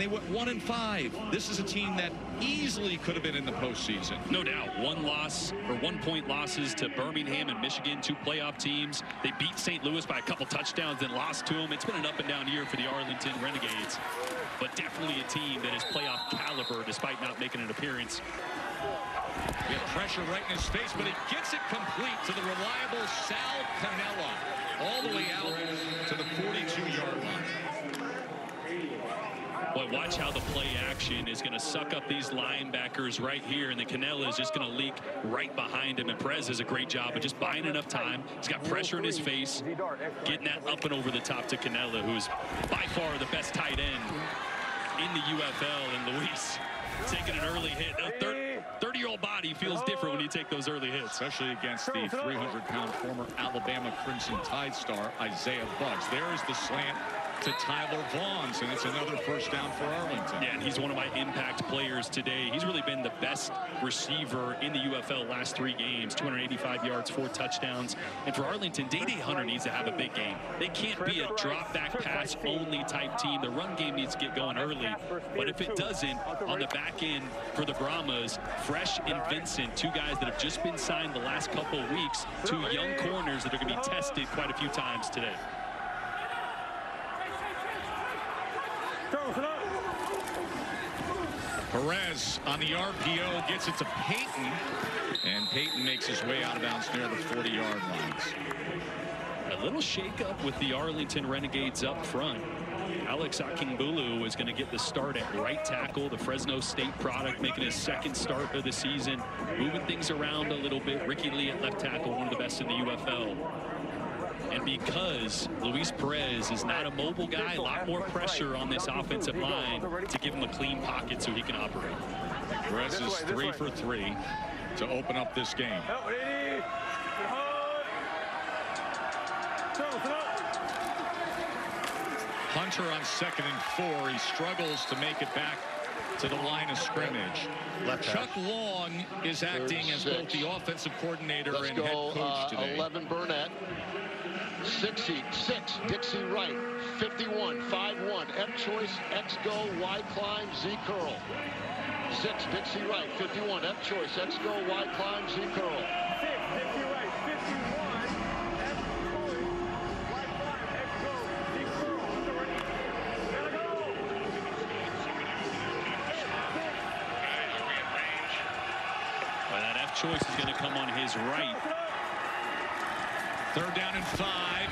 and they went 1-5. This is a team that easily could have been in the postseason. No doubt. 1-point losses to Birmingham and Michigan, 2 playoff teams. They beat St. Louis by a couple touchdowns, then lost to them. It's been an up-and-down year for the Arlington Renegades, but definitely a team that is playoff caliber despite not making an appearance. We have pressure right in his face, but he gets it complete to the reliable Sal Cannella, all the way out to the 42-yard line. Boy, watch how the play action is going to suck up these linebackers right here, and the Cannella is just going to leak right behind him. And Perez does a great job of just buying enough time. He's got pressure in his face, getting that up and over the top to Cannella, who is by far the best tight end in the UFL. And Luis taking an early hit. A 30-year-old body feels different when you take those early hits. Especially against the 300-pound former Alabama Crimson Tide star, Isaiah Buggs. There is the slant to Tyler Vaughns, and it's another first down for Arlington. Yeah, and he's one of my impact players today. He's really been the best receiver in the UFL last 3 games, 285 yards, 4 touchdowns. And for Arlington, Day-Day Hunter needs to have a big game. They can't be a drop-back pass-only type team. The run game needs to get going early. But if it doesn't, on the back end for the Brahmas, Fresh and Vincent, 2 guys that have just been signed the last couple of weeks, 2 young corners that are going to be tested quite a few times today. Perez on the RPO gets it to Payton, and Payton makes his way out of bounds near the 40-yard lines. A little shake-up with the Arlington Renegades up front. Alex Akingbulu is going to get the start at right tackle, the Fresno State product, making his 2nd start of the season, moving things around a little bit. Ricky Lee at left tackle, one of the best in the UFL. And because Luis Perez is not a mobile guy, a lot more pressure on this offensive line to give him a clean pocket so he can operate. Perez is 3 for 3 to open up this game. Hunter on 2nd and 4. He struggles to make it back to the line of scrimmage. Chuck Long is acting as both the offensive coordinator and head coach today. 11 Burnett. 6 Dixie Wright. 51 5-1 F choice X go Y climb Z curl. 6 Dixie Wright. 51 F choice X go Y climb Z curl. 6 Dixie Wright. 51 F choice Y climb X go Z curl. Gotta go. Well, that F choice is going to come on his right. 3rd down and 5.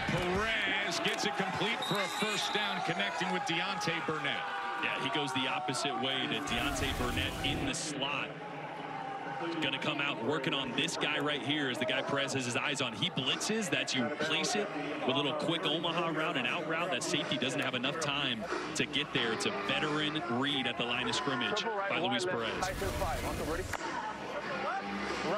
Perez gets it complete for a first down, connecting with Deontay Burnett. Yeah, he goes the opposite way to Deontay Burnett in the slot. Going to come out working on this guy right here is the guy Perez has his eyes on. He blitzes, that's you place it with a little quick Omaha route and out route. That safety doesn't have enough time to get there. It's a veteran read at the line of scrimmage by Luis Perez.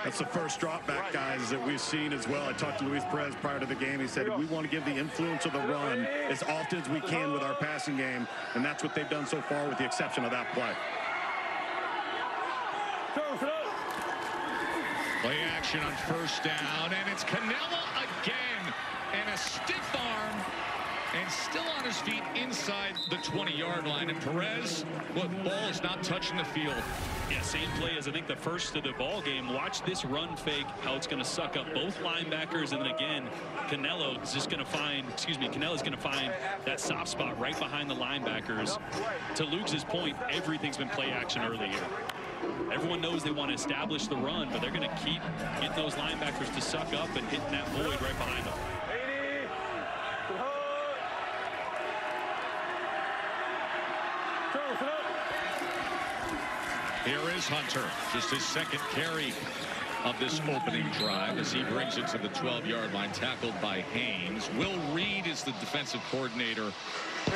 That's the first drop back, guys, that we've seen as well. I talked to Luis Perez prior to the game. He said we want to give the influence of the run as often as we can with our passing game, and that's what they've done so far with the exception of that play. Play action on first down, and it's Cannella again, and a stiff arm, and still on his feet inside the 20-yard line. And Perez, well, the ball is not touching the field. Yeah, same play as I think the first of the ball game. Watch this run fake, how it's going to suck up both linebackers, and then again, Canella's going to find that soft spot right behind the linebackers. To Luke's point, everything's been play action early here. Everyone knows they want to establish the run, but they're going to keep getting those linebackers to suck up and hitting that void right behind them. Here is Hunter, just his 2nd carry of this opening drive as he brings it to the 12-yard line, tackled by Haynes. Will Reed is the defensive coordinator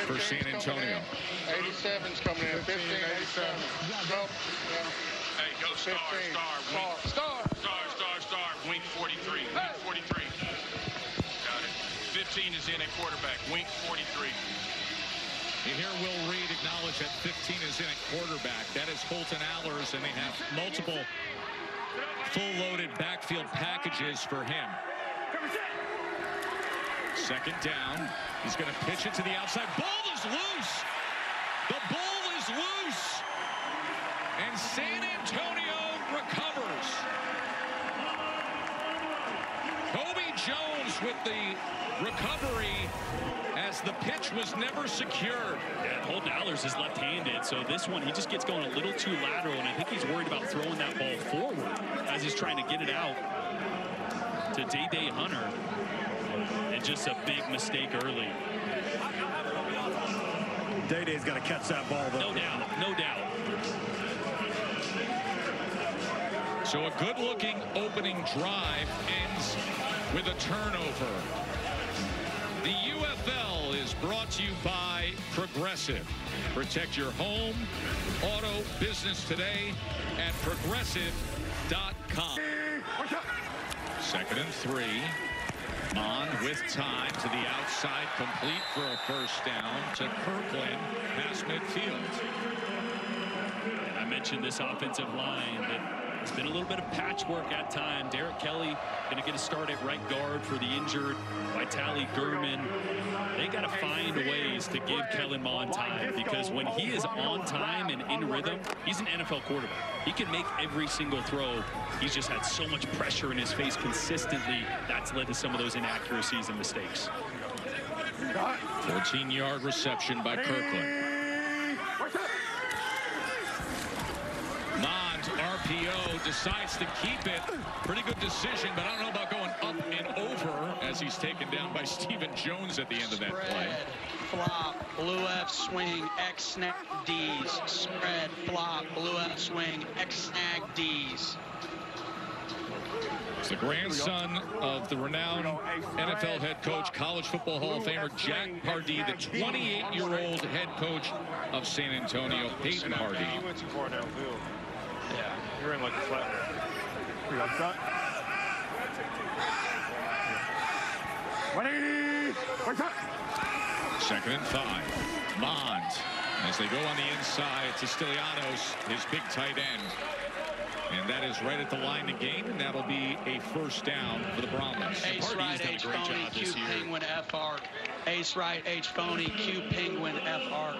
for San Antonio. 87's coming in. 15, 87. Well, yeah. Hey, go star, wing 43, wing 43. Got it. 15 is in at quarterback, wing 43. You hear Will Reed acknowledge that 15 is in at quarterback. That is Holton Allers, and they have multiple full-loaded backfield packages for him. 2nd down. He's going to pitch it to the outside. Ball is loose. The ball is And San Antonio recovers. Kobe Jones with the recovery as the pitch was never secured. Yeah, Holden Allers is left-handed, so this one, he just gets going a little too lateral, and I think he's worried about throwing that ball forward as he's trying to get it out to Day Hunter. And just a big mistake early. Day-Day's got to catch that ball, though. No doubt, no doubt. So a good-looking opening drive ends with a turnover. The UFL is brought to you by Progressive. Protect your home, auto, business today at progressive.com. 2nd and 3. Mon with time to the outside, complete for a first down to Kirkland past midfield. And I mentioned this offensive line that it's been a little bit of patchwork at time. Derek Kelly going to get a start at right guard for the injured Vitali Gurman. They got to find ways to give Kellen Mond time, because when he is on time and in rhythm, he's an NFL quarterback. He can make every single throw. He's just had so much pressure in his face consistently. That's led to some of those inaccuracies and mistakes. 14-yard reception by Kirkland. Mond, RPO, decides to keep it. Pretty good decision, but I don't know about going up and over as he's taken down by Stephen Jones at the end of that play. Flop, blue F swing, X snag D's. Spread, flop, blue F swing, X snag D's. It's the grandson of the renowned NFL head coach, college football Hall of Famer Jack Pardee, the 28-year-old head coach of San Antonio, Peyton Pardee. You went too far downfield. Yeah, you're in like a flat. We got cut. 180. Second and 5. Mond, as they go on the inside to Stylianos, his big tight end. And that is right at the line to gain, and that'll be a first down for the Brahmas. Ace right, H phony, Q penguin, F arc. Ace right, H phony, Q penguin, F arc.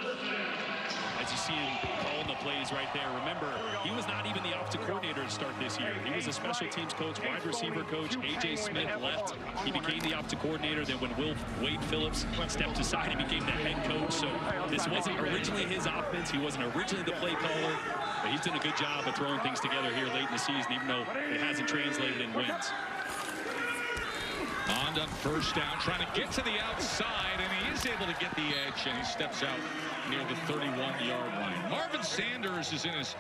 As you see him calling the plays right there, remember, he was not even the offensive coordinator to start this year. He was a special teams coach, wide receiver coach. A.J. Smith left. He became the offensive coordinator. Then when Wade Phillips stepped aside, he became the head coach. So this wasn't originally his offense. He wasn't originally the play caller. But he's done a good job of throwing things together here late in the season, even though it hasn't translated in wins. On first down, trying to get to the outside, and he is able to get the edge, and he steps out near the 31-yard line. Marvin Sanders is in his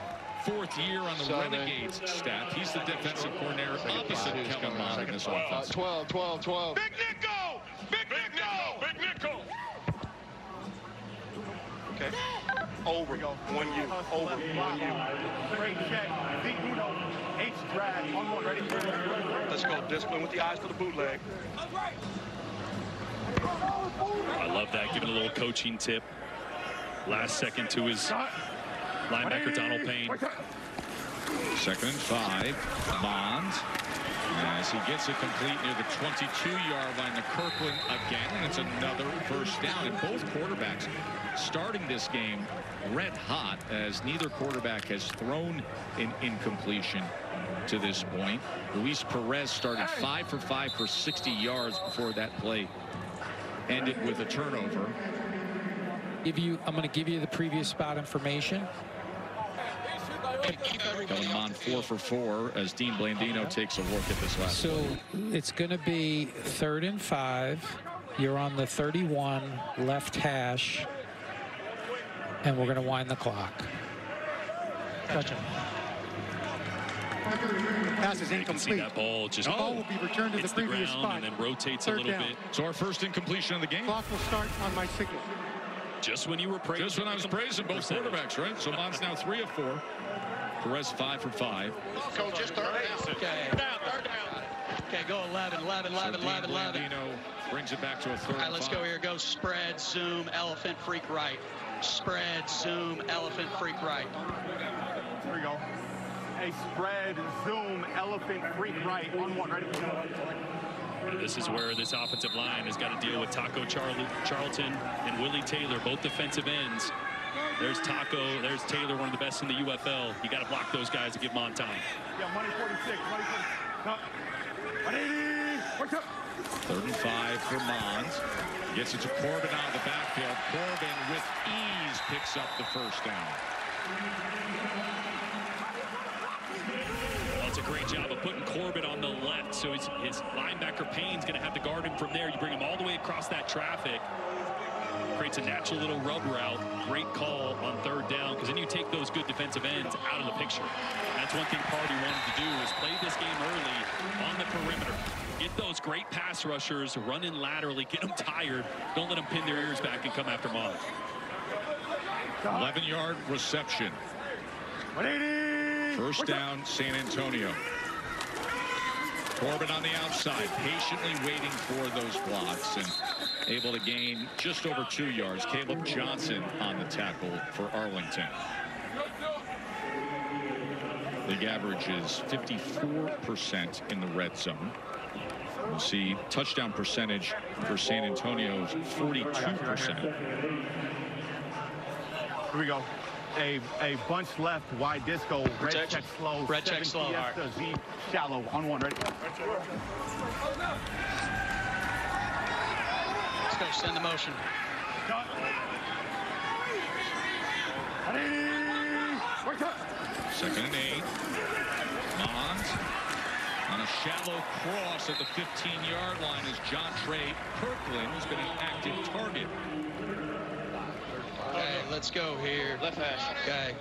4th year on the Renegades staff. He's the defensive coordinator opposite Kellen Mond in this offense. 12. Big nickel! Big nickel! Big nickel! Okay. Over. 1 U. Over. 1 U. Great check. Big Uno. H drag. On one. Ready? Let's go. Discipline with the eyes for the bootleg. I love that, giving a little coaching tip. Last second to his linebacker, Donald Payne. 2nd and 5. Mond, as he gets it complete near the 22-yard line to Kirkland again, and it's another first down. And both quarterbacks starting this game red hot, as neither quarterback has thrown an incompletion to this point. Luis Perez started 5 for 5 for 60 yards before that play ended with a turnover. I'm going to give you the previous spot information. Kellen Mond 4 for 4 as Dean Blandino takes a look at this last So play. it's going to be 3rd and 5. You're on the 31 left hash, and we're going to wind the clock. Gotcha. Pass is You can see incomplete. that ball just The ball will be returned to the hits the previous ground spot. and then rotates a Third little down. bit. So our first incompletion of the game. Clock will start on my signal. Just when you were praising. Just when I was praising both quarterbacks, right? So Mond's now 3 of 4. Perez 5 for 5. Coach, just third down. Okay. Third down. Okay, go 11. So Dean Blandino brings it back to a 3rd All right, and let's 5. go here. Go spread, zoom, elephant, freak right. Spread, zoom, elephant, freak right. Here we go. A spread, zoom, elephant, freak right. On one. Ready? This is where this offensive line has got to deal with Taco Charlton and Willie Taylor, both defensive ends. There's Taco. There's Taylor, one of the best in the UFL. You got to block those guys to give them on time. Yeah, money 46. Money 46. 3rd and 5 for Mons. Gets it to Corbin out of the backfield. Corbin with ease picks up the first down. Well, it's a great job of putting Corbin on the left, so his linebacker Payne's going to have to guard him from there. You bring him all the way across that traffic. Creates a natural little rub route. Great call on 3rd down, because then you take those good defensive ends out of the picture. That's one thing Party wanted to do, is play this game early on the perimeter. Get those great pass rushers running laterally, get them tired. Don't let them pin their ears back and come after Mons. 11-yard reception. 1st down, San Antonio. Corbin on the outside, patiently waiting for those blocks and able to gain just over 2 yards. Caleb Johnson on the tackle for Arlington. League average is 54% in the red zone. We'll see touchdown percentage for San Antonio's 42%. Here we go. A bunch left, wide disco, red check slow. Red check slow. Fiesta, Z shallow on 1. Ready? Let's go. Send the motion. 2nd and 8. Mons on a shallow cross at the 15-yard line is John Trey Kirkland, who's been an active target. Okay, let's go here. Left hash. Okay.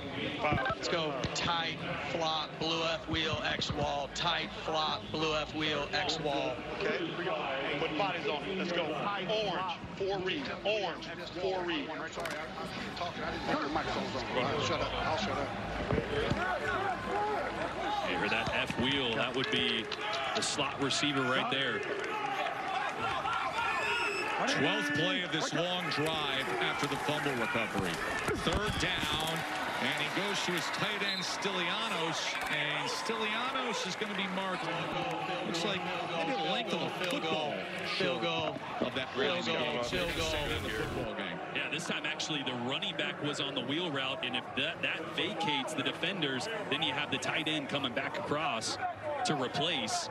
Let's go. Tight, flop, blue F wheel, X wall. Tight, flop, blue F wheel, X wall. Okay. Put bodies on it. Let's go. Orange, 4 read. Orange, 4 read. Shut up. I'll shut up. You hear that F wheel? That would be the slot receiver right there. 12th play of this long drive after the fumble recovery. 3rd down, and he goes to his tight end, Stylianos, and Stylianos is going to be marked. Looks like maybe the length of a football. Field goal. Of that field goal. Field goal. In the football game. Yeah, this time actually the running back was on the wheel route, and if that vacates the defenders, then you have the tight end coming back across to replace.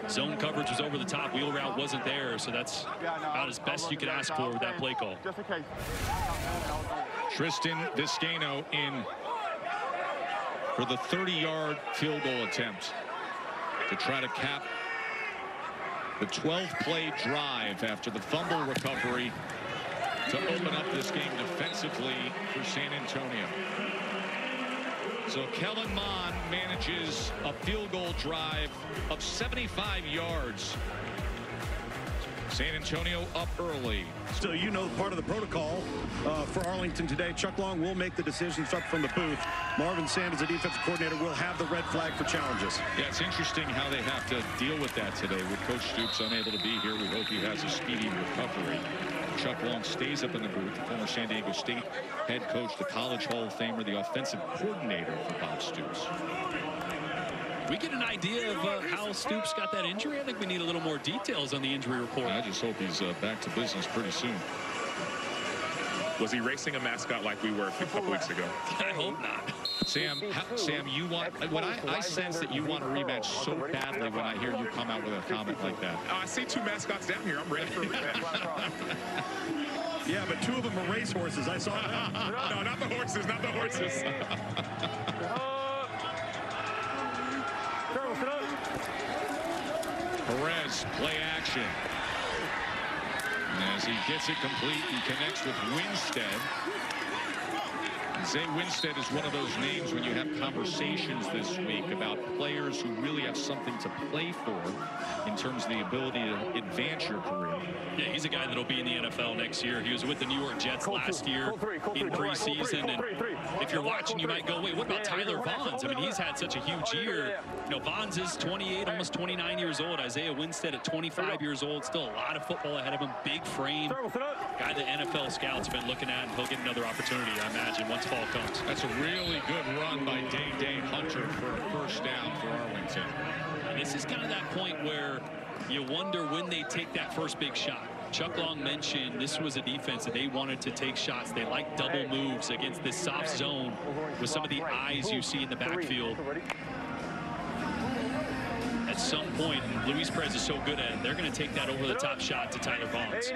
Zone coverage was over the top. Wheel route wasn't there, so that's about as best you could ask for with that play call. Tristan Vizcaino in for the 30-yard field goal attempt to try to cap the 12th play drive after the fumble recovery to open up this game defensively for San Antonio. So Kellen Mond manages a field goal drive of 75 yards. San Antonio up early. So you know part of the protocol for Arlington today. Chuck Long will make the decisions up from the booth. Marvin Sanders, the defensive coordinator, will have the red flag for challenges. Yeah, it's interesting how they have to deal with that today. With Coach Stoops unable to be here, we hope he has a speedy recovery. Chuck Long stays up in the booth, the former San Diego State head coach, the College Hall of Famer, the offensive coordinator for Bob Stoops. We get an idea of how Stoops got that injury. I think we need a little more details on the injury report. I just hope he's back to business pretty soon. Was he racing a mascot like we were a couple weeks ago? I hope not. Sam, you want what I sense that you want a rematch so badly when I hear you come out with a comment like that. I see 2 mascots down here. I'm ready for a rematch. Yeah, but 2 of them are racehorses. I saw that. No, not the horses, not the horses. Perez, play action. And as he gets it complete, he connects with Winstead. Zay Winstead is one of those names when you have conversations this week about players who really have something to play for in terms of the ability to advance your career. Yeah, he's a guy that'll be in the NFL next year. He was with the New York Jets last year in preseason. And if you're watching, you might go, wait, what about Tyler Vaughns? I mean, he's had such a huge year. You know, Vaughns is 28, almost 29 years old. Isaiah Winstead at 25 years old. Still a lot of football ahead of him. Big frame. Guy the NFL scouts have been looking at, and he'll get another opportunity, I imagine, once fall comes. That's a really good run by Dane Hunter for a first down for Arlington. And this is kind of that point where you wonder when they take that first big shot. Chuck Long mentioned this was a defense that they wanted to take shots. They like double moves against this soft zone with some of the eyes you see in the backfield. At some point, Luis Perez is so good at it, they're going to take that over the top shot to Tyler Vaughns.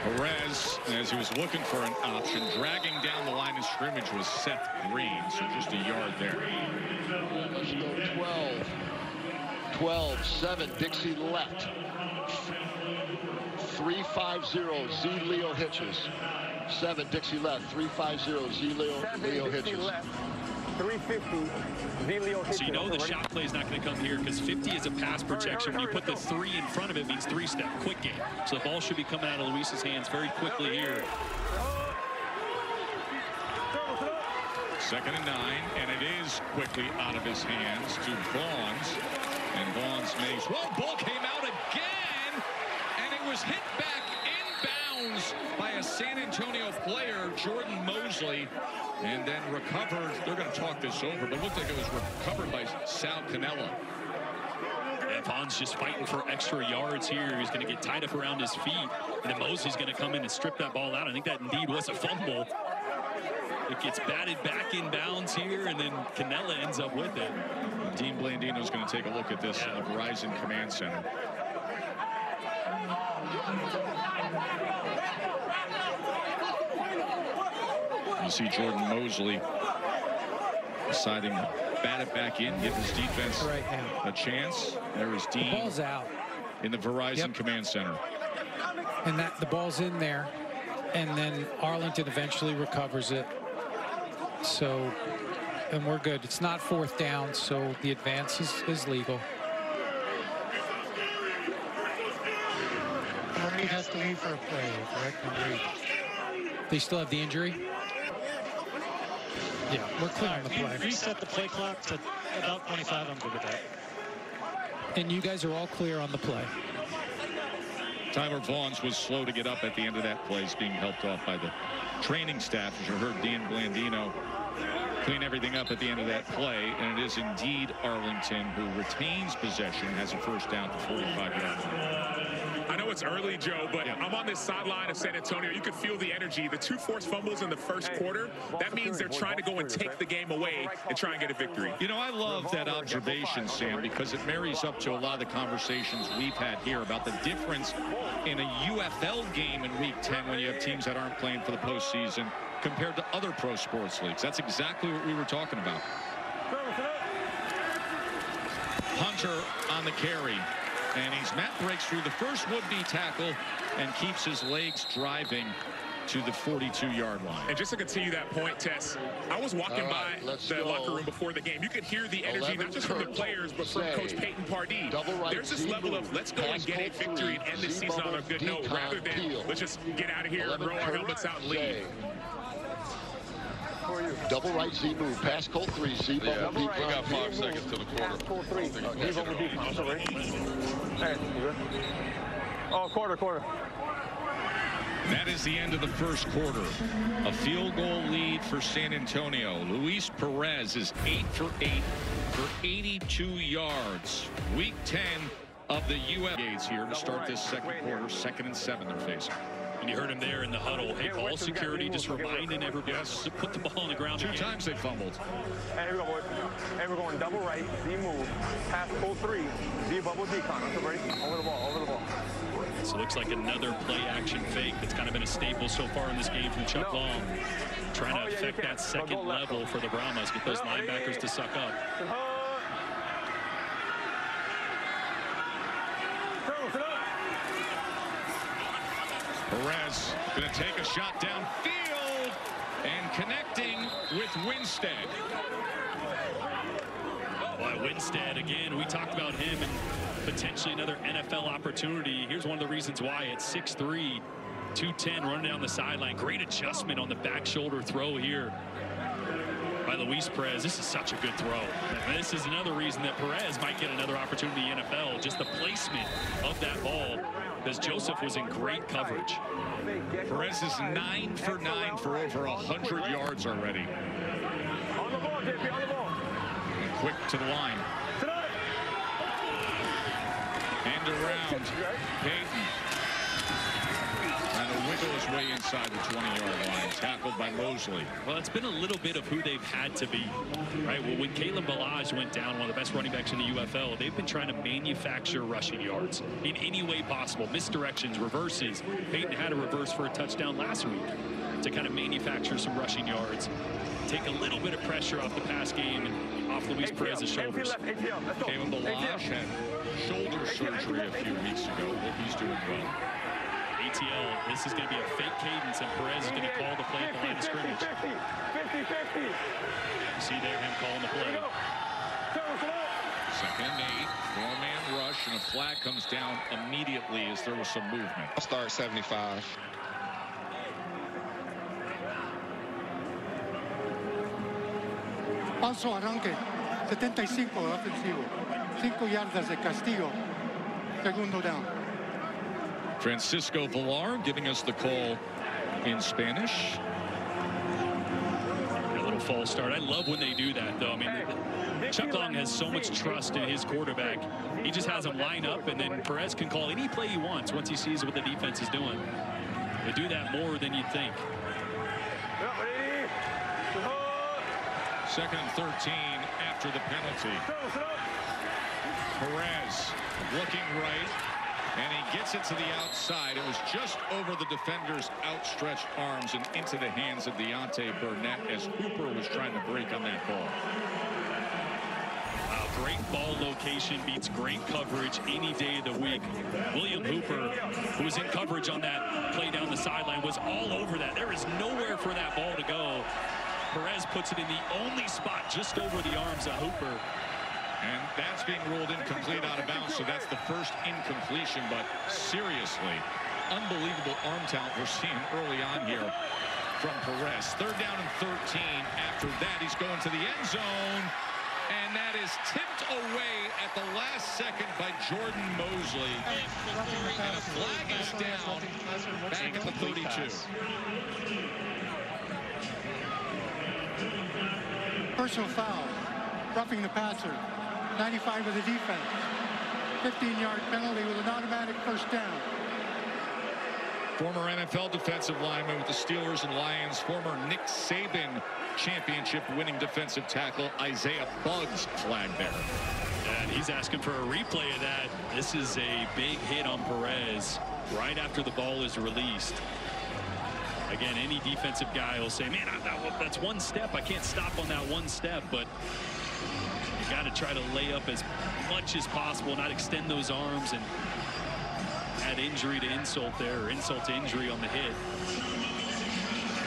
Perez, as he was looking for an option, dragging down the line of scrimmage was Seth Green, so just a yard there. Let's go 12. 12, 7, Dixie left. 350, Z Leo Hitches. 7, Dixie left. 350, Z Leo Hitches. 350, Z Leo Hitches. So you know the shot play is not going to come here because 50 is a pass protection. When you put the 3 in front of it, means 3-step, quick game. So the ball should be coming out of Luis's hands very quickly here. 2nd and 9, and it is quickly out of his hands to Vaughns. And Vaughns makes, well, ball came out again, and it was hit back inbounds by a San Antonio player, Jordan Mosley, and then recovered. They're going to talk this over, but it looked like it was recovered by Sal Canella. And Vaughns just fighting for extra yards here. He's going to get tied up around his feet, and then Mosley's going to come in and strip that ball out. I think that indeed was a fumble. It gets batted back in bounds here, and then Canella ends up with it. Dean Blandino's going to take a look at this in the Verizon Command Center. You see Jordan Mosley deciding to bat it back in, give his defense a chance. There is Dean. The ball's out in the Verizon Command Center. And that the ball's in there, and then Arlington eventually recovers it. So, and we're good. It's not 4th down, so the advance is legal. Murray has to leave for a play, correct? Murray. They still have the injury? Yeah, we're clear on the play. Reset the play clock to about 25. I'm good with that. And you guys are all clear on the play. Tyler Vaughns was slow to get up at the end of that play. He's being helped off by the training staff. As you heard Dean Blandino clean everything up at the end of that play. And it is indeed Arlington who retains possession, has a 1st down to 45-yard line. I know it's early, Joe, but I'm on this sideline of San Antonio. You could feel the energy. The 2 forced fumbles in the 1st quarter, that means they're trying to go and take the game away and try and get a victory. You know, I love that observation, Sam, because it marries up to a lot of the conversations we've had here about the difference in a UFL game in Week 10 when you have teams that aren't playing for the postseason compared to other pro sports leagues. That's exactly what we were talking about. Hunter on the carry. And Matt breaks through the first would-be tackle and keeps his legs driving to the 42-yard line. And just to continue that point, Tess, I was walking by the locker room before the game. You could hear the energy, not just from the players, but from Coach Peyton Pardee. There's this level of let's go and get a victory and end this season on a good note, rather than let's just get out of here and roll our helmets out and leave. Double right Z move. Pass Colt 3. Z bubble deep. We got 5 seconds to the quarter. Colt 3. Z bubble deep. Hey, you good? Oh, quarter. That is the end of the 1st quarter. A field goal lead for San Antonio. Luis Perez is 8 for 8 for 82 yards. Week 10 of the UFL here to start this 2nd quarter. 2nd and 7 they're facing. And you heard him there in the huddle. Hey, ball security, just reminding everybody to put the ball on the ground. 2 times they fumbled. Hey, here we go, boys. Hey, we're going double right, Z move, pass Colt 3, Z bubble decon. Okay, ready? Over the ball. So it looks like another play-action fake that's kind of been a staple so far in this game from Chuck Long. Trying to affect that 2nd level for the Brahmas, get those linebackers to suck up. Perez going to take a shot downfield and connecting with Winstead. Boy, Winstead, again, we talked about him and potentially another NFL opportunity. Here's one of the reasons why. At 6'3", 210, running down the sideline. Great adjustment on the back shoulder throw here by Luis Perez. This is such a good throw. And this is another reason that Perez might get another opportunity in the NFL. Just the placement of that ball, because Joseph was in great coverage. Perez is 9 for 9 for over 100 yards already. On the ball, JP, on the ball. Quick to the line. And around. Payton. Trying to wiggle his way inside the 20-yard line. Tackled by Mosley. Well, it's been a little bit of who they've had to be, right? Well, when Kalen Ballage went down, one of the best running backs in the UFL, they've been trying to manufacture rushing yards in any way possible. Misdirections, reverses. Payton had a reverse for a touchdown last week to kind of manufacture some rushing yards. Take a little bit of pressure off the pass game and off Luis Perez's shoulders. Kalen Ballage had shoulder surgery a few weeks ago. Hope he's doing well. ATL, this is going to be a fake cadence, and Perez is going to call the play at the line of scrimmage. 50, 50. You see there him calling the play. 2nd and 8, 4-man rush, and a flag comes down immediately as there was some movement. I'll start 75. Paso arranque, 75 ofensivo, 5 yardas de castigo, segundo down. Francisco Villar giving us the call in Spanish. A little false start. I love when they do that, though. I mean, Chuck Long has so much trust in his quarterback. He just has him line up, and then Perez can call any play he wants once he sees what the defense is doing. They do that more than you'd think. 2nd and 13 after the penalty. Perez looking right, and he gets it to the outside. It was just over the defender's outstretched arms and into the hands of Deontay Burnett as Hooper was trying to break on that ball. Great ball location beats great coverage any day of the week. William Hooper, who was in coverage on that play down the sideline, was all over that. There is nowhere for that ball to go. Perez puts it in the only spot just over the arms of Hooper. And that's being ruled incomplete out of bounds, so that's the first incompletion. But seriously, unbelievable arm talent we're seeing early on here from Perez. 3rd down and 13. After that, he's going to the end zone. And that is tipped away at the last second by Jordan Mosley. And a flag is down back at the 32. Personal foul, roughing the passer, 95 of the defense. 15-yard penalty with an automatic first down. Former NFL defensive lineman with the Steelers and Lions, former Nick Saban championship-winning defensive tackle Isaiah Buggs flagged there. And he's asking for a replay of that. This is a big hit on Perez right after the ball is released. Again, any defensive guy will say, man, that's one step. I can't stop on that one step, but you got to try to lay up as much as possible, not extend those arms and add injury to insult there, or insult to injury on the hit.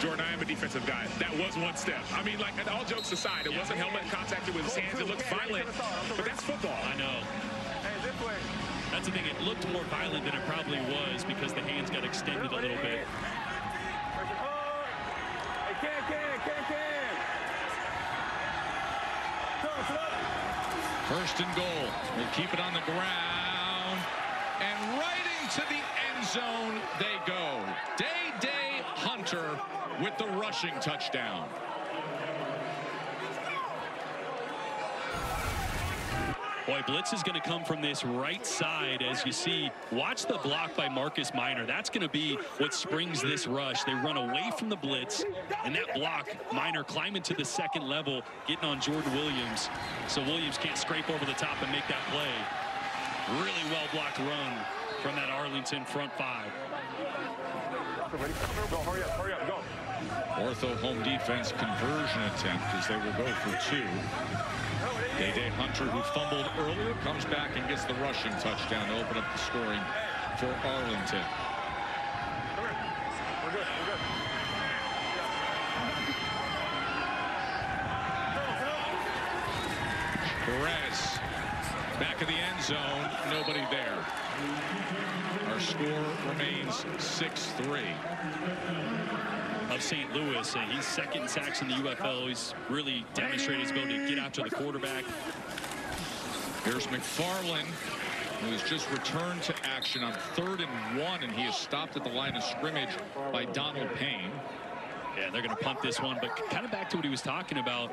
Jordan, I am a defensive guy. That was one step. I mean, like, all jokes aside, it wasn't helmet contact with his hands. It looked violent, but that's football. I know. That's the thing. It looked more violent than it probably was because the hands got extended a little bit. First and goal. We'll keep it on the ground. And right into the end zone they go. Day Hunter with the rushing touchdown. Boy, blitz is going to come from this right side, as you see. Watch the block by Marcus Minor. That's going to be what springs this rush. They run away from the blitz, and that block, Minor climbing to the second level, getting on Jordan Williams. So Williams can't scrape over the top and make that play. Really well-blocked run from that Arlington front five. Go, hurry up, go. Ortho home defense conversion attempt as they will go for 2. Day Hunter, who fumbled earlier, comes back and gets the rushing touchdown to open up the scoring for Arlington. We're good. Perez back in the end zone, nobody there. Our score remains 6-3. Of St. Louis. He's second in sacks in the UFL. He's really demonstrated his ability to get after the quarterback. Here's McFarland, who has just returned to action on 3rd and 1, and he is stopped at the line of scrimmage by Donald Payne. Yeah, they're going to punt this one, but kind of back to what he was talking about.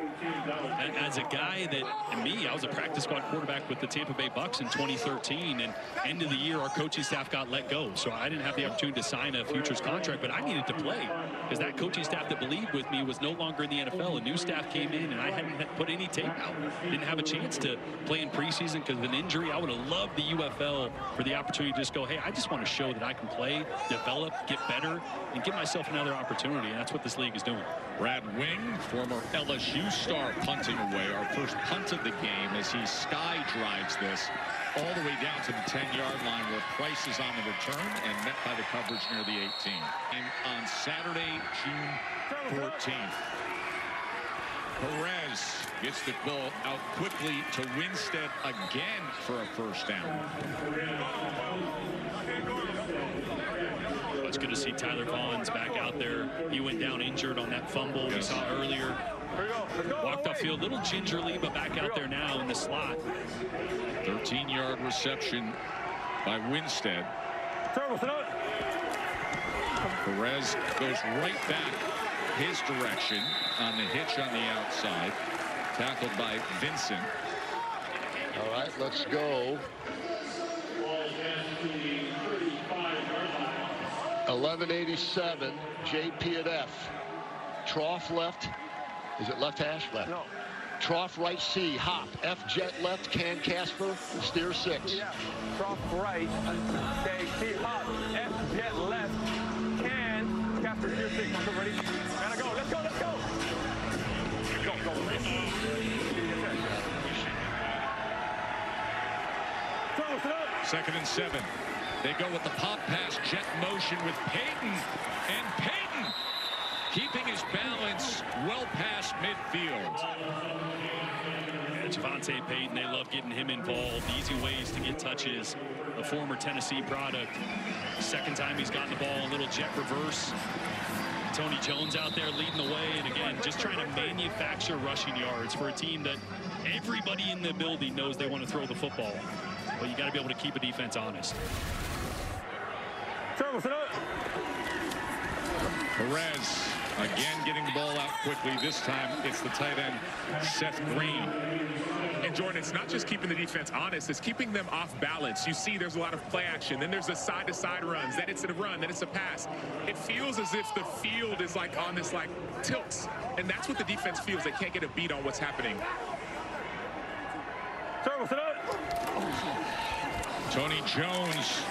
As a guy that, and me, I was a practice squad quarterback with the Tampa Bay Bucks in 2013, and end of the year, our coaching staff got let go. So I didn't have the opportunity to sign a futures contract, but I needed to play because that coaching staff that believed with me was no longer in the NFL. A new staff came in, and I hadn't put any tape out. Didn't have a chance to play in preseason because of an injury. I would have loved the UFL for the opportunity to just go, hey, I just want to show that I can play, develop, get better, and give myself another opportunity, and that's what this league is doing. Brad Wing, former LSU star, punting away. Our first punt of the game as he sky drives this all the way down to the 10-yard line where Price is on the return and met by the coverage near the 18. And on Saturday, June 14th. Perez gets the ball out quickly to Winstead again for a first down. It's good to see Tyler Vaughn's back out there. He went down injured on that fumble we saw earlier. Walked off field a little gingerly, but back out there now in the slot. 13-yard reception by Winstead. Perez goes right back his direction on the hitch on the outside. Tackled by Vincent. All right, let's go. 1187, JP at F. Trough left. Is it left hash? Left. No. Trough right C, hop. F jet left, can Casper, steer 6. Yeah. Trough right, okay, C hop. F jet left, can Casper, steer 6. Okay, ready? Gotta go, let's go, let's go. Go. Second and 7. They go with the pop pass, jet motion with Payton. And Payton keeping his balance well past midfield. Yeah, Javonte Payton, they love getting him involved. Easy ways to get touches. A former Tennessee product. Second time he's gotten the ball, a little jet reverse. Tony Jones out there leading the way, and again, just trying to manufacture rushing yards for a team that everybody in the building knows they want to throw the football. But you got to be able to keep a defense honest. Perez again getting the ball out quickly. This time it's the tight end, Seth Green. And Jordan, it's not just keeping the defense honest, it's keeping them off balance. You see there's a lot of play action, then there's the side-to-side runs, then it's a run, then it's a pass. It feels as if the field is like on this like tilts, and that's what the defense feels. They can't get a beat on what's happening. Tony Jones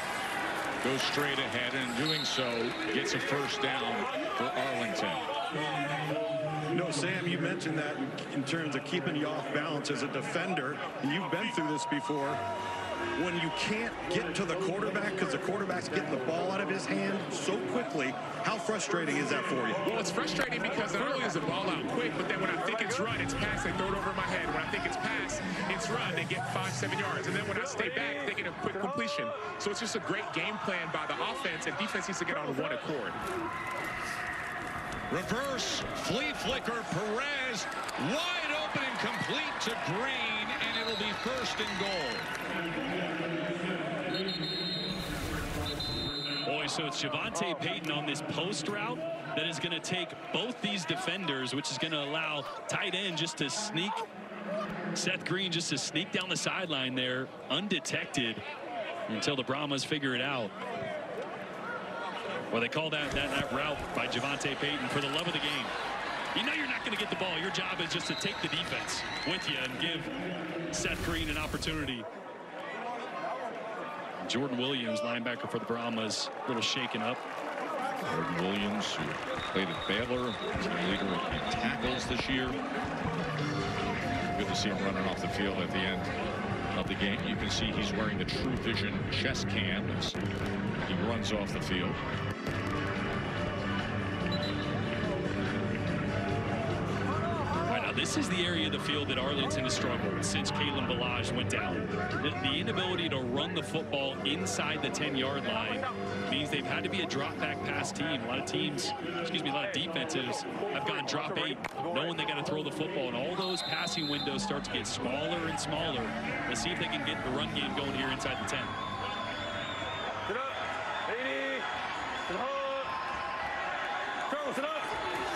goes straight ahead, and in doing so gets a first down for Arlington. No, Sam, you mentioned that in terms of keeping you off balance as a defender. You've been through this before. When you can't get to the quarterback because the quarterback's getting the ball out of his hand so quickly, how frustrating is that for you? Well, it's frustrating because not only is the ball out quick, but then when I think it's run, it's pass, they throw it over my head. When I think it's pass, it's run, they get 5-7 yards. And then when I stay back, they get a quick completion. So it's just a great game plan by the offense, and defense needs to get on one accord. Reverse flea flicker, Perez wide open and complete to Green, and it'll be first and goal. Boy, so it's Javonte Payton on this post route that is going to take both these defenders, which is going to allow tight end just to sneak, Seth Green just to sneak down the sideline there undetected until the Brahmas figure it out. Well, they call that route by Javonte Payton for the love of the game. You know you're not going to get the ball. Your job is just to take the defense with you and give Seth Green an opportunity. Jordan Williams, linebacker for the Brahmas, a little shaken up. Jordan Williams, who played at Baylor, team leader in tackles this year. Good to see him running off the field at the end of the game. You can see he's wearing the True Vision chest cam as he runs off the field. This is the area of the field that Arlington has struggled since Kalen Ballage went down. The inability to run the football inside the 10-yard line means they've had to be a drop-back pass team. A lot of teams, a lot of defenses have gone drop 8, knowing they got to throw the football, and all those passing windows start to get smaller and smaller. Let's see if they can get the run game going here inside the 10.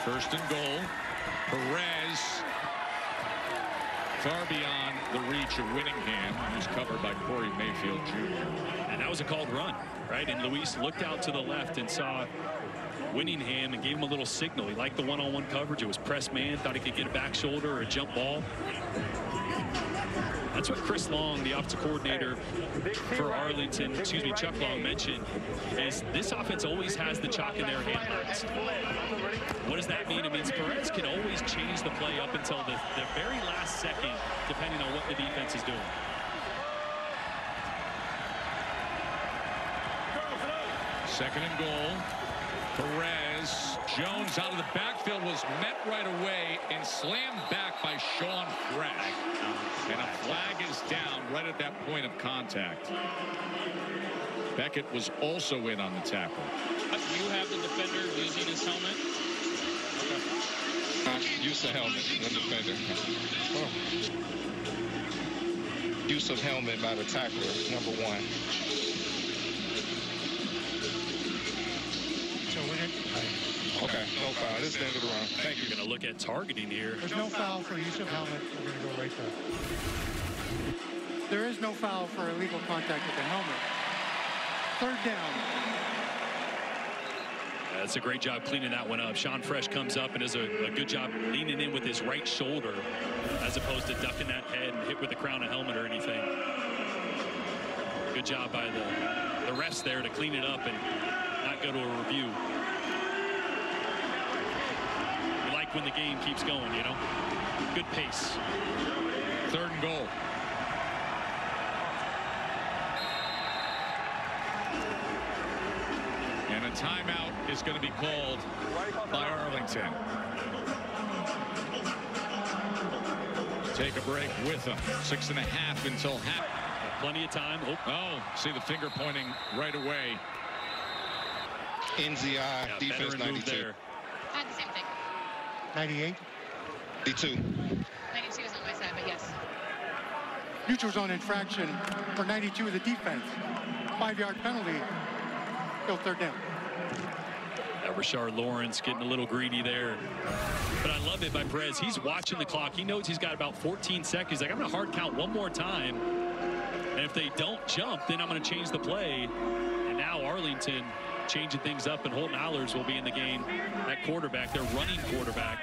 First and goal. Perez far beyond the reach of Winningham, who's covered by Corey Mayfield Jr. And that was a called run, right? And Luis looked out to the left and saw Winningham and gave him a little signal. He liked the one-on-one coverage. It was press man, thought he could get a back shoulder or a jump ball. That's what Chris Long, the offensive coordinator for Arlington, Chuck Long mentioned, is this offense always has the chalk in their hand. What does that mean? It means Perez can always change the play up until the very last second, depending on what the defense is doing. Second and goal. Perez. Jones out of the backfield was met right away and slammed back by Sean Fresh. And a flag is down right at that point of contact. Beckett was also in on the tackle. You have the defender using his helmet? Use of helmet, the defender. Use of helmet by the tackler, number 1. Okay, no foul. This is the end of the run. Thank you. You're going to look at targeting here. There's no foul for use of helmet. We're going to go right there. There is no foul for illegal contact with the helmet. Third down. That's a great job cleaning that one up. Sean Fresh comes up and does a good job leaning in with his right shoulder as opposed to ducking that head and hit with the crown of helmet or anything. Good job by the refs there to clean it up and not go to a review. You like when the game keeps going, you know? Good pace. Third and goal. And a timeout is going to be called by Arlington. Take a break with them. 6.5 until half. Plenty of time. Oh, see the finger pointing right away. NZI, yeah, defense 92. I had the same thing. 98? 92. 92 is on my side, but yes. Neutral zone infraction for 92 of the defense. 5-yard penalty. Still third down. Rashard Lawrence getting a little greedy there. But I love it by Perez. He's watching the clock. He knows he's got about 14 seconds. Like, I'm going to hard count one more time. And if they don't jump, then I'm going to change the play. And now Arlington changing things up, and Holton Allers will be in the game at quarterback. They're running quarterback.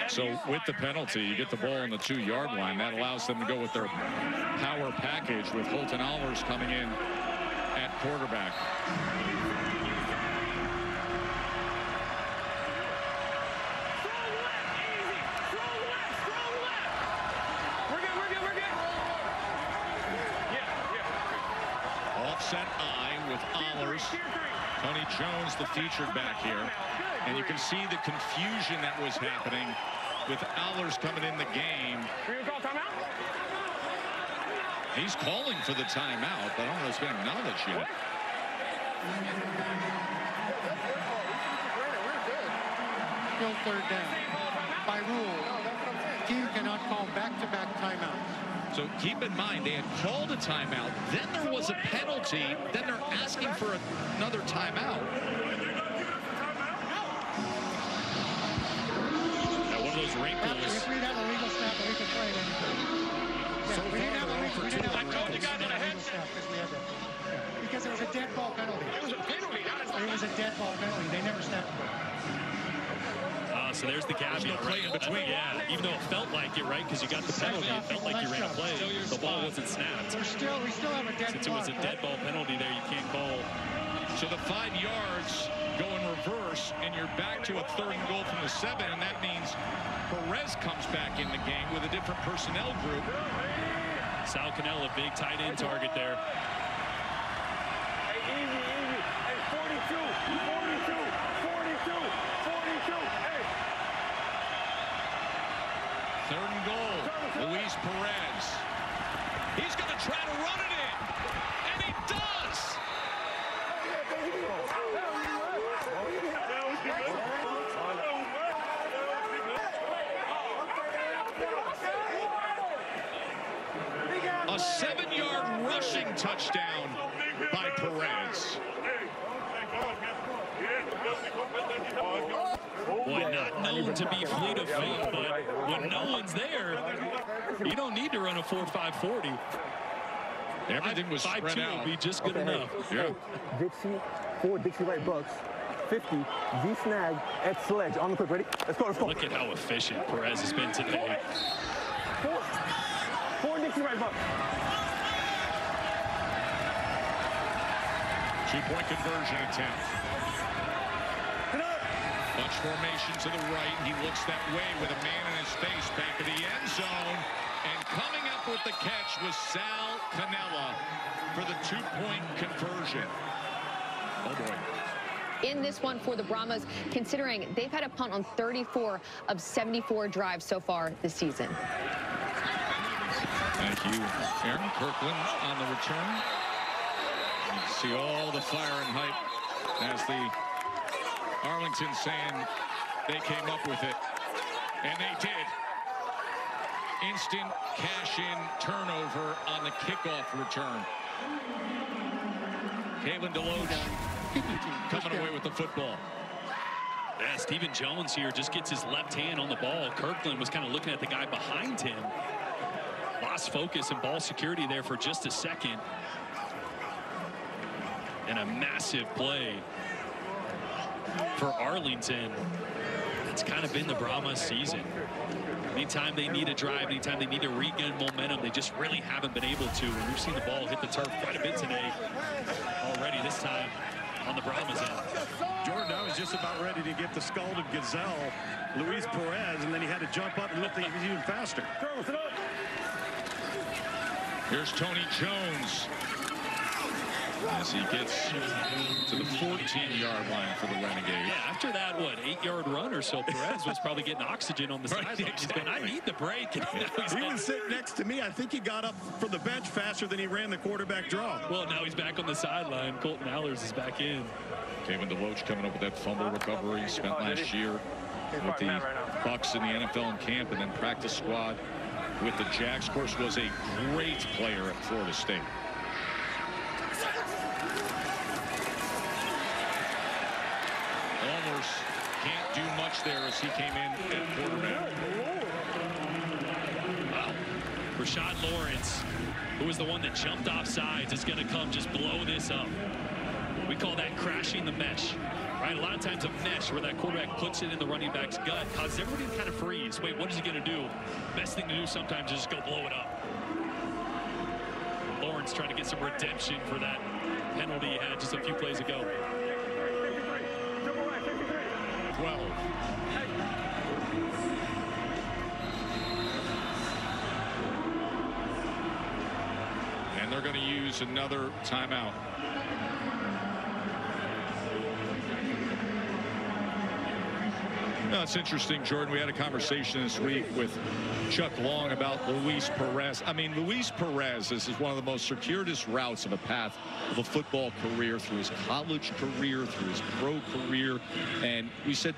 So with the penalty, you get the ball on the 2-yard line. That allows them to go with their power package with Holton Allers coming in at quarterback. Offset eye with Allers. Tony Jones, the featured back here. And you can see the confusion that was happening with Allers coming in the game. He's calling for the timeout, but I don't know if it's been acknowledged yet. Still third down. By rule, team cannot call back-to-back timeouts. So keep in mind, they had called a timeout, then there was a penalty, then they're asking for another timeout. Now, one of those wrinkles. If we'd have a legal snap, we could play it. Yeah, we didn't have a legal snap because we had that. Because it was a dead ball penalty. It was a penalty. It was a dead ball penalty. They never snapped it. So there's the caveat right in between. Yeah, even though it felt like it, right? Because you got the penalty, it felt like you ran a play. The ball wasn't snapped. We still have a dead ball. Since it was a dead ball penalty there, you can't call. So the 5 yards go in reverse, and you're back to a third and goal from the 7, and that means Perez comes back in the game with a different personnel group. Sal Cannell, a big tight end target there. Hey, easy. Hey, 42. Hey. Third and goal, Luis Perez. He's going to try to run it in, and he does. A 7-yard rushing touchdown by Perez. Boy, not known to be fleet of feet, but when no one's there, you don't need to run a 4.540. Everything was spread out. Will be just good enough. Yeah. Dixie, forward Dixie right bucks. 50, V snag, X sledge. On the quick, ready? Let's go, let's go. Look at how efficient Perez has been today. Four Dixie right bucks. 2-point conversion attempt. Bunch formation to the right. He looks that way with a man in his face back of the end zone. And coming up with the catch was Sal Cannella for the 2-point conversion. Oh, boy. In this one for the Brahmas, considering they've had a punt on 34 of 74 drives so far this season. Thank you, Aaron. Kirkland on the return. You see all the fire and hype as the Arlington saying they came up with it. And they did. Instant cash-in turnover on the kickoff return. Kalen DeLoach coming away with the football. Yeah, Stephen Jones here just gets his left hand on the ball. Kirkland was kind of looking at the guy behind him. Lost focus and ball security there for just a second. And a massive play for Arlington. It's kind of been the Brahmas season. Anytime they need a drive, anytime they need to regain momentum, they just really haven't been able to. And we've seen the ball hit the turf quite a bit today already, this time on the Brahmas end. Jordan, I was just about ready to get the scalded gazelle, Luis Perez, and then he had to jump up and look like he was even faster. Here's Tony Jones as he gets to the 14-yard line for the Renegades. Yeah, after that, 8-yard run or so, Perez was probably getting oxygen on the sideline. Exactly. I need the break. He was sitting next to me. I think he got up from the bench faster than he ran the quarterback draw. Well, now he's back on the sideline. Colton Allers is back in. Kalen DeLoach coming up with that fumble recovery. Spent last year with the Bucs in the NFL in camp and then practice squad with the Jags. Of course, was a great player at Florida State. Can't do much there as he came in at quarterback. Wow. Rashad Lawrence, who was the one that jumped off sides, is going to come just blow this up. We call that crashing the mesh. Right? A lot of times a mesh where that quarterback puts it in the running back's gut causes everybody to kind of freeze. Wait, what is he going to do? Best thing to do sometimes is just go blow it up. Lawrence trying to get some redemption for that penalty he had just a few plays ago. 12. And they're going to use another timeout. No, it's interesting, Jordan. We had a conversation this week with Chuck Long about Luis Perez. I mean, Luis Perez, this is one of the most circuitous routes of a path of a football career, through his college career, through his pro career. And we said,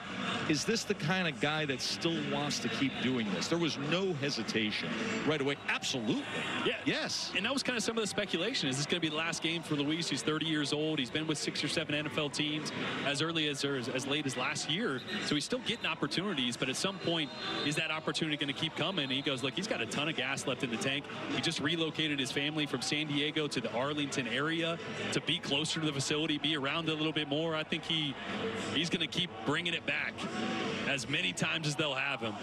is this the kind of guy that still wants to keep doing this? There was no hesitation right away. Absolutely. Yeah. Yes. And that was kind of some of the speculation. Is this going to be the last game for Luis? He's 30 years old. He's been with 6 or 7 NFL teams as early as or as late as last year. So he's still getting opportunities, but at some point, is that opportunity going to keep coming? And he goes, look, he's got a ton of gas left in the tank. He just relocated his family from San Diego to the Arlington area to be closer to the facility, be around it a little bit more. I think he's going to keep bringing it back as many times as they'll have him.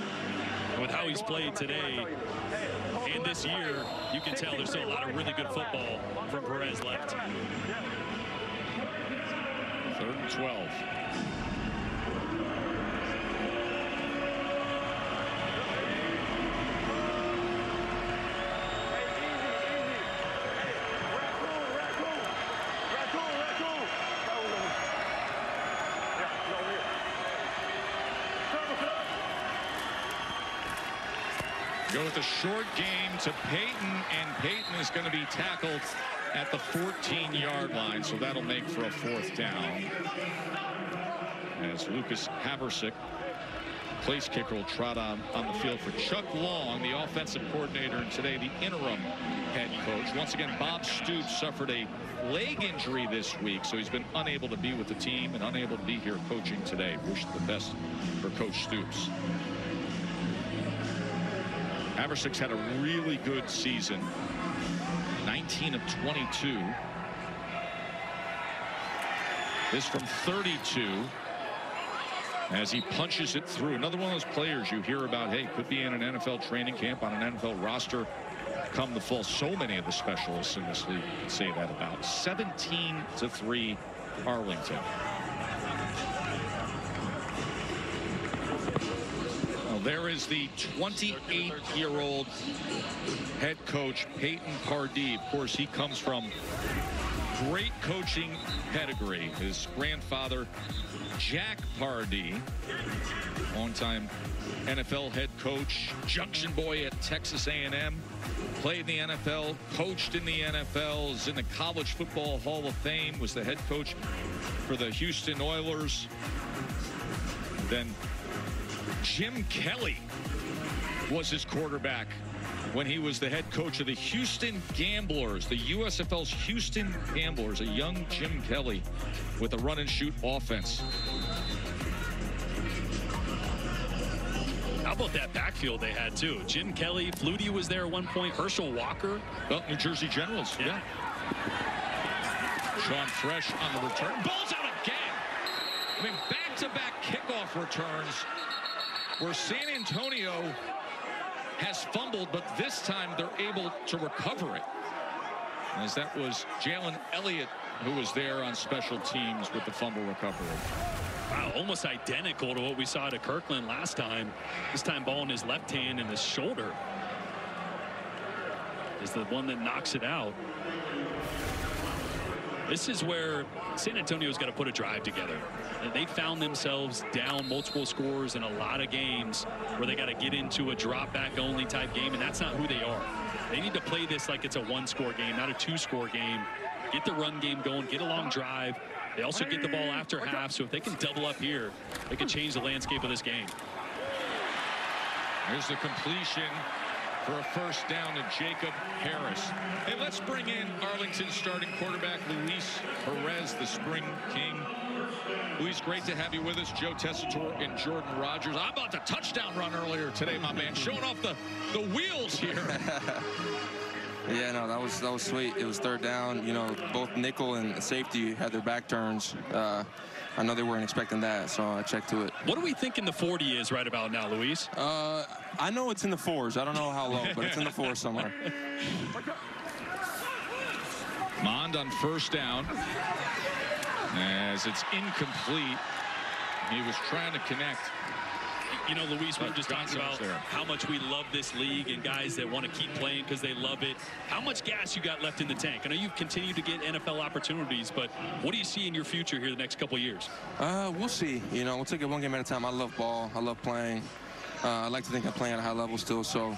And with how he's played today and this year, you can tell there's still a lot of really good football from Perez left. 3rd and 12. Go with a short game to Peyton, and Peyton is going to be tackled at the 14-yard line, so that'll make for a 4th down. As Lucas Haversick place kicker will trot on the field for Chuck Long, the offensive coordinator, and today the interim head coach. Once again, Bob Stoops suffered a leg injury this week, so he's been unable to be with the team and unable to be here coaching today. Wish the best for Coach Stoops. Haversacks had a really good season. 19 of 22. This from 32. As he punches it through. Another one of those players you hear about, hey, could be in an NFL training camp, on an NFL roster come the fall. So many of the specialists in this league say that about. 17-3 Arlington. Well, there is the 28-year-old head coach, Peyton Pardee. Of course, he comes from great coaching pedigree. His grandfather, Jack Pardee, longtime NFL head coach, junction boy at Texas A&M, played in the NFL, coached in the NFL, is in the College Football Hall of Fame, was the head coach for the Houston Oilers. Then Jim Kelly was his quarterback when he was the head coach of the Houston Gamblers, the USFL's Houston Gamblers, a young Jim Kelly with a run and shoot offense. How about that backfield they had too? Jim Kelly, Flutie was there at one point, Herschel Walker. Well, New Jersey Generals, yeah. Sean Fresh on the return. Ball's out again. I mean, back-to-back kickoff returns where San Antonio has fumbled, but this time they're able to recover it. As that was Jalen Elliott who was there on special teams with the fumble recovery. Wow, almost identical to what we saw to Kirkland last time. This time ball in his left hand and his shoulder is the one that knocks it out. This is where San Antonio's got to put a drive together. They found themselves down multiple scores in a lot of games where they got to get into a drop back only type game, and that's not who they are. They need to play this like it's a one-score game, not a two-score game. Get the run game going, get a long drive. They also get the ball after half, so if they can double up here, they can change the landscape of this game. Here's the completion for a first down to Jacob Harris. Hey, let's bring in Arlington's starting quarterback, Luis Perez, the Spring King. Luis, great to have you with us. Joe Tessitore and Jordan Rogers. How about the touchdown run earlier today, my man? Showing off the wheels here. Yeah, no, that was sweet. It was third down. You know, both nickel and safety had their back turns. I know they weren't expecting that, so I checked to it. What do we think in the 40 is right about now, Luis? I know it's in the 4s. I don't know how low, but it's in the 4s somewhere. Mond on first down. As it's incomplete. He was trying to connect. You know, Luis, we were just talking about how much we love this league and guys that want to keep playing because they love it. How much gas you got left in the tank? I know you've continued to get NFL opportunities, but what do you see in your future here the next couple of years? We'll see. You know, we'll take it one game at a time. I love ball. I love playing. I like to think I'm playing at a high level still, so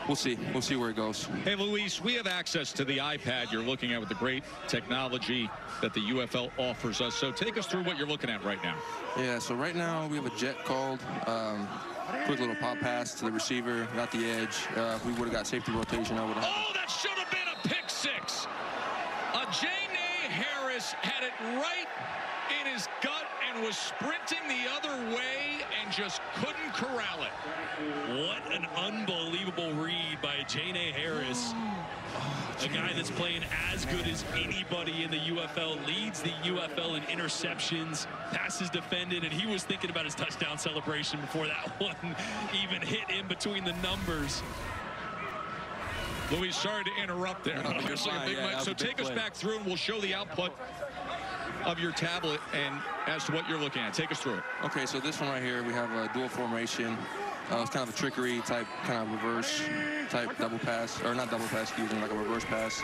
we'll see. We'll see where it goes. Hey, Luis, we have access to the iPad you're looking at with the great technology that the UFL offers us. So take us through what you're looking at right now. Yeah, so right now we have a jet called. Quick little pop pass to the receiver, got the edge. If we would have got safety rotation, I would have. Oh, that should have been a pick six. Janae Harris had it right in his gut and was sprinting the other way and just couldn't corral it. What an unbelievable read by Janae Harris. A guy that's playing as good as anybody in the UFL, leads the UFL in interceptions, passes defended, and he was thinking about his touchdown celebration before that one even hit in between the numbers. Luis, sorry to interrupt there. No, you're fine. So take us back through and we'll show the output of your tablet and as to what you're looking at. Take us through it. Okay, so this one right here, we have a dual formation. It's kind of a trickery type, kind of reverse type double pass, or not double pass, excuse me, like a reverse pass.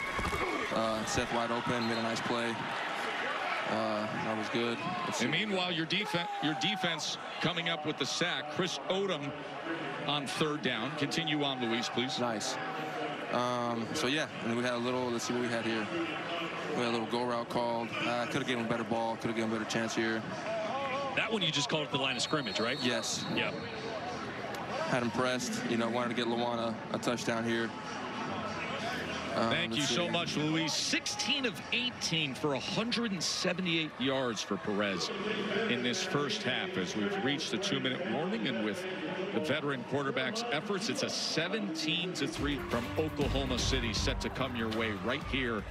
Seth wide open, made a nice play. That was good. And meanwhile, your defense coming up with the sack. Chris Odom on third down. Continue on, Luis, please. Nice. So yeah, and we had a little. Let's see what we had here. We had a little go route called. Could have given him a better ball. Could have given him a better chance here. That one you just called it the line of scrimmage, right? Yes. Yep. had him pressed. You know, wanted to get Luana a touchdown here. Thank you so much, Luis. 16 of 18 for 178 yards for Perez in this first half as we've reached the 2-minute warning. And with the veteran quarterback's efforts, it's a 17-3 from Oklahoma City set to come your way right here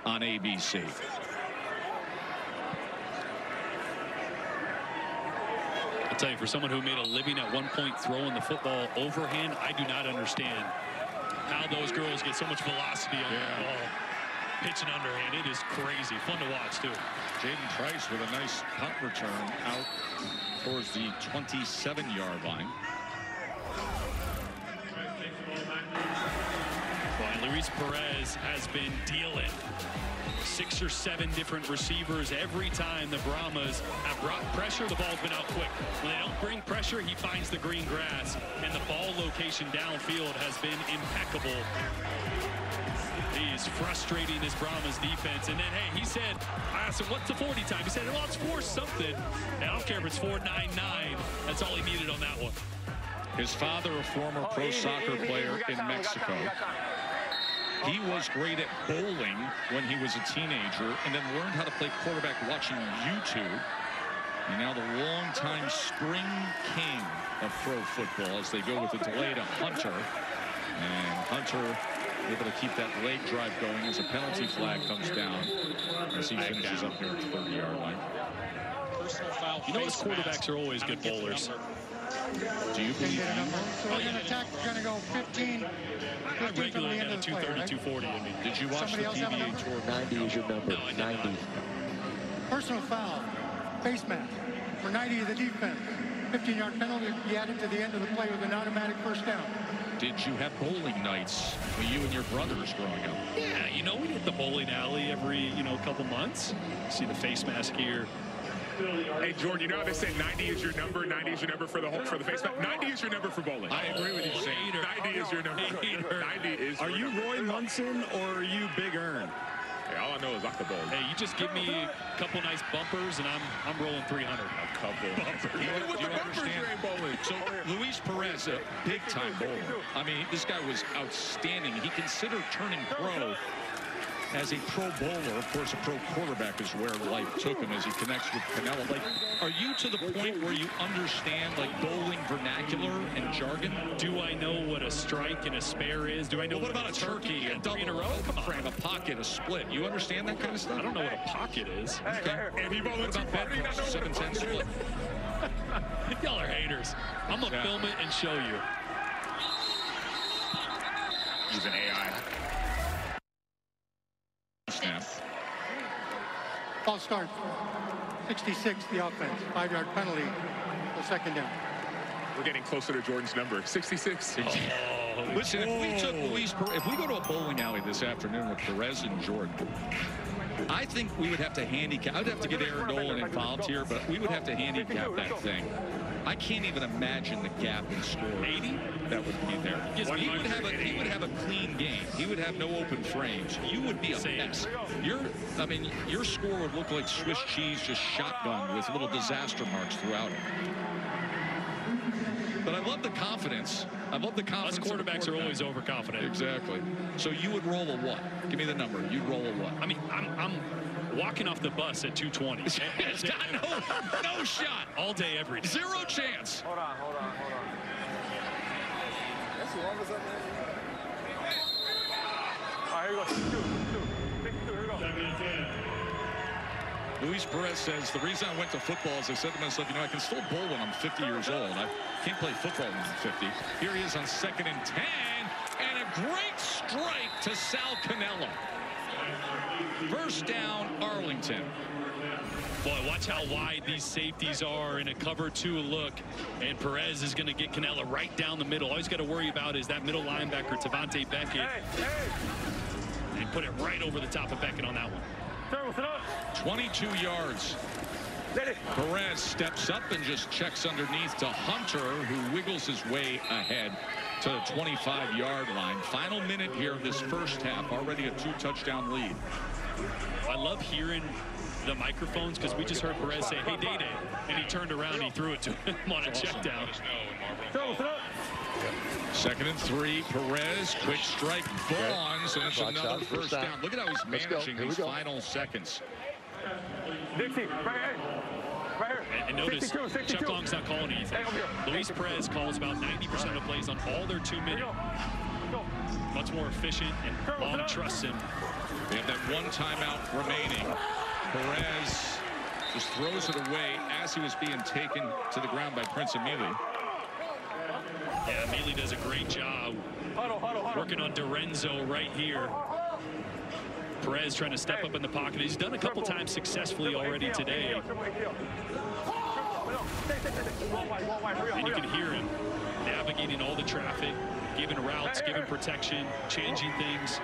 on ABC. I'll tell you, for someone who made a living at one point throwing the football overhand, I do not understand how those girls get so much velocity on the ball. Pitching underhand, it is crazy. Fun to watch, too. Jaden Price with a nice punt return out towards the 27-yard line. Well, and Luis Perez has been dealing 6 or 7 different receivers every time the Brahmas have brought pressure. The ball's been out quick. When they don't bring pressure, he finds the green grass, and the ball location downfield has been impeccable. He's frustrating his Brahmas defense, and then, hey, he said, I asked him, what's the 40 time? He said, well, it's 4 something. And I don't care if it's 4.99. That's all he needed on that one. His father, a former pro soccer player in Mexico. He was great at bowling when he was a teenager and then learned how to play quarterback watching YouTube. And now the longtime spring king of pro football as they go with the delay to Hunter. And Hunter able to keep that leg drive going as a penalty flag comes down as he finishes up here at the 30-yard line. You know, his quarterbacks are always good bowlers. Do you believe So we're going to attack, we're going to go 15 I regularly got a 230, 240 in me. Did you watch the PBA tour? 90 is your number. No, 90. Personal foul, face mask. For 90 of the defense. 15-yard penalty be added to the end of the play with an automatic first down. Did you have bowling nights with you and your brothers growing up? Yeah, you know, we hit the bowling alley every, couple months. See the face mask here. Hey, Jordan, you know how they say 90 is your number, 90 is your number for the face mask? 90 is your number for bowling. I agree with you, Sam. 90 is your number. 90 is Are you Roy Munson or are you Big Earn? Hey, all I know is I can bowl. Hey, you just give me a couple nice bumpers, and I'm rolling 300. A couple bumpers. Even with the bumpers, you ain't bowling. So Luis Perez, a big-time bowler. I mean, this guy was outstanding. He considered turning pro as a pro bowler. Of course, a pro quarterback is where life took him as he connects with Canelo. Like, are you to the point where you understand, like, bowling vernacular and jargon? Do I know what a strike and a spare is? Do I know what about a turkey, a double in a row? Come on. Frame, a pocket, a split. You understand that kind of stuff? I don't know what a pocket is. Okay. And he bowling What about that? 7-10 split. Y'all are haters. I'm going to film it and show you. He's an AI. Snap. Ball start. 66, the offense. 5-yard penalty. The second down. We're getting closer to Jordan's number. 66. Listen, if we go to a bowling alley this afternoon with Perez and Jordan, I think we would have to handicap. I'd have to get Aaron Dolan involved here, but we would have to handicap that thing. I can't even imagine the gap in score. 80? That would be there. He would have a clean game. He would have no open frames. You would be a mess. Your score would look like Swiss cheese just shotgun with little disaster marks throughout it. But I love the confidence. I love the confidence. Us quarterbacks are always overconfident. Exactly. So you would roll a what? Give me the number. You'd roll a what? I mean, I'm walking off the bus at 220. It's got no shot. All day, every day. Zero chance. Hold on. That's the longest up there. All right, here we go. 52. Here we go. Luis Perez says, the reason I went to football is I said to myself, I can still bowl when I'm 50 years old. I can't play football when I'm 50. Here he is on 2nd and 10, and a great strike to Sal Canelo. First down, Arlington. Boy, watch how wide these safeties are in a cover 2 look. And Perez is going to get Canelo right down the middle. All he's got to worry about is that middle linebacker, Tavante Beckett. And put it right over the top of Beckett on that one. 22 yards. Perez steps up and just checks underneath to Hunter, who wiggles his way ahead to the 25-yard line. Final minute here of this first half. Already a 2-touchdown lead. I love hearing the microphones because we just heard Perez say, hey, Day-Day. And he turned around and he threw it to him on a check down. 2nd and 3. Perez, quick strike, bonds, and it's another first down. Look at how he's managing these final seconds. Dixie, right here. Right here. And notice, 62. Chuck Long's not calling anything. Luis Perez calls about 90% of the plays on all their 2-minute. Much more efficient, and Long trusts him. They have that one timeout remaining. Perez just throws it away as he was being taken to the ground by Prince Emili. Yeah, Emili does a great job working on Dorenzo right here. Perez trying to step up in the pocket. He's done a couple times successfully already today. And you can hear him navigating all the traffic, giving routes, giving protection, changing things.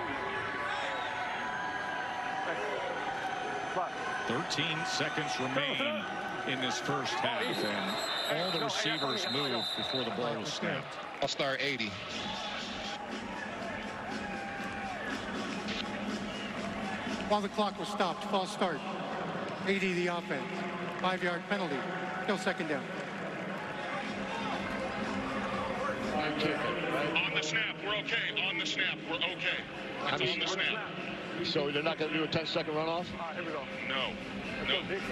13 seconds remain in this first half, and all the receivers moved before the ball was snapped. I'll start 80. While the clock was stopped, false start. 80 the offense. 5-yard penalty. No second down. On the snap, we're okay. On the snap, we're okay. It's on the snap. So they're not going to do a 10-second runoff? Here we go. No.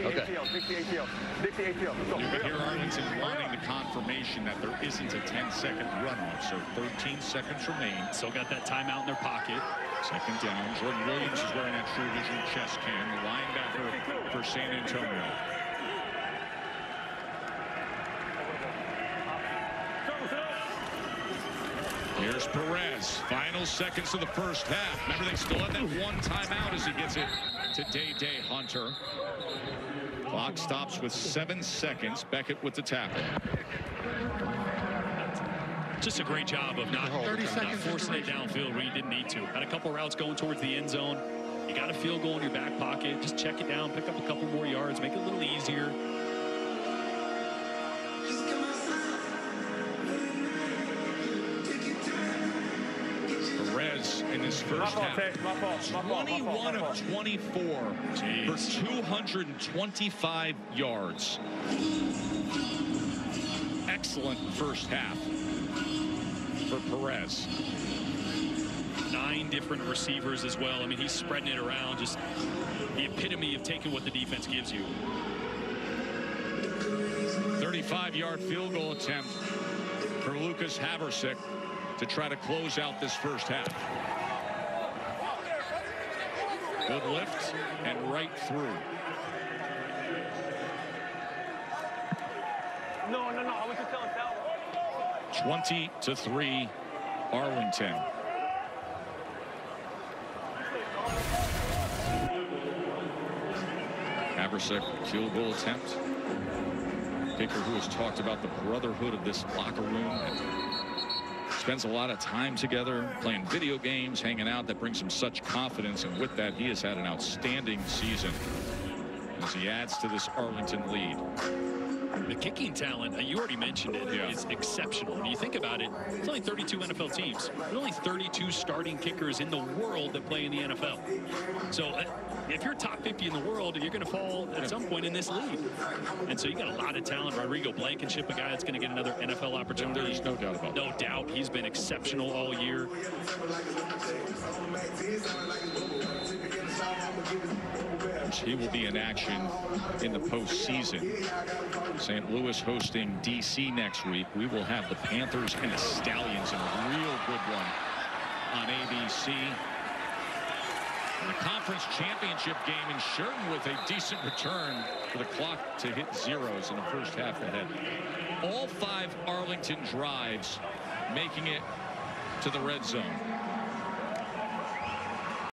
Okay. Dixie ATL. You can hear Arlington wanting the confirmation that there isn't a 10-second runoff, so 13 seconds remain. Still got that timeout in their pocket. Second down. Jordan Williams is wearing that True Vision chest cam, the linebacker for San Antonio. Here's Perez. Final seconds of the first half. Remember, they still have that one timeout as he gets it to Day Hunter. Clock stops with 7 seconds. Beckett with the tackle. Just a great job of not forcing it downfield where you didn't need to. Had a couple routes going towards the end zone. You got a field goal in your back pocket. Just check it down, pick up a couple more yards, make it a little easier. Perez in his first half, 21 of 24 for 225 yards. Excellent first half for Perez. 9 different receivers as well. I mean, he's spreading it around, just the epitome of taking what the defense gives you. 35-yard field goal attempt for Lucas Haversick to try to close out this first half. Good lift and right through. No, I was just telling Sal. 20-3 Arlington. Haversick, field goal attempt. Kicker who has talked about the brotherhood of this locker room and spends a lot of time together, playing video games, hanging out. That brings him such confidence, and with that, he has had an outstanding season as he adds to this Arlington lead. The kicking talent, you already mentioned it, is exceptional. When you think about it, it's only 32 NFL teams. There's only 32 starting kickers in the world that play in the NFL. So if you're top 50 in the world, you're going to fall at some point in this league. And so you got a lot of talent. Rodrigo Blankenship, a guy that's going to get another NFL opportunity. There's no doubt about that. No doubt. He's been exceptional all year. He will be in action in the postseason. St. Louis hosting D.C. next week. We will have the Panthers and the Stallions in a real good one on ABC. And the conference championship game in Sherton with a decent return for the clock to hit zeros in the first half ahead. All 5 Arlington drives making it to the red zone.